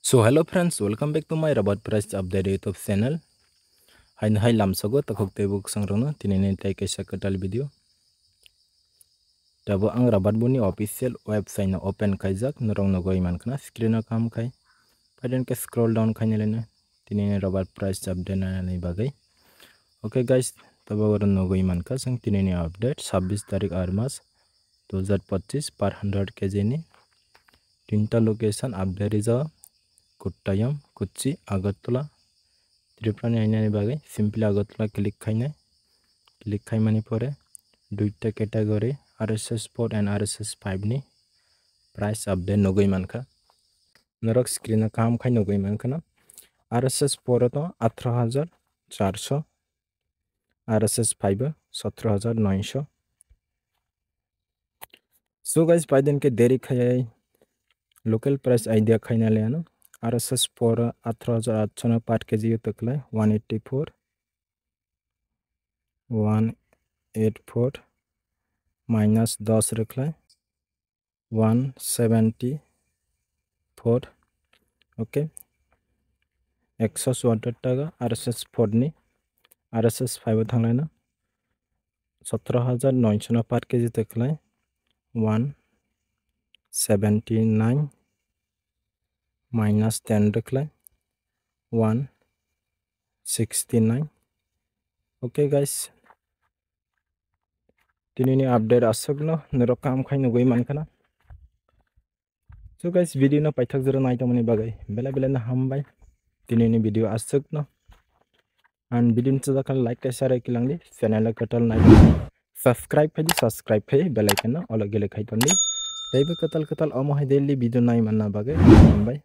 So hello friends, welcome back to my robot price update YouTube channel. Hai lamsago takok tebuk sangrona tinini tai kaisa katal video. Tabo ang robot buni official website na open kaijak norong no goi mankana screen na kam kai. Paden ke scroll down kainelena tinini robot price update na ni bagai. Okay guys, tabo goron no goi manka sang tinini update 26 tarik armas 2025 per 100 kg ni tinta location update is Kottayam, Kochi, Agartala, Tripurani aina bagai simply Agartala click खाइमानि परे दुईटा category RSS 4 and RSS 5 नि price update नगै मानखा नरक screen काम खाइ नगै मानखा RSS 4 तो 18400 RSS 5 17900 so guys पाइदन के देरी खाय लोकल प्राइस आइडिया खाइना लेना RSS 4 18800 per kg तकले 184 184 minus 10 रखला 174 ओके 170 টাকা RSS 4 नि RSS 5 थांलायना 17900 per kg तकला 179 minus 10 रखला 169 okay guys tinini update asogno nero kam khaino goi mankana so guys video na paithak jora naitamani bagai bela na hambai tinini video asogno and video ncha kan like ka share kilangli channel katal nai subscribe phai bell icon na ola gele khai tonni taiba katal amo hai daily video nai manna bagai hambai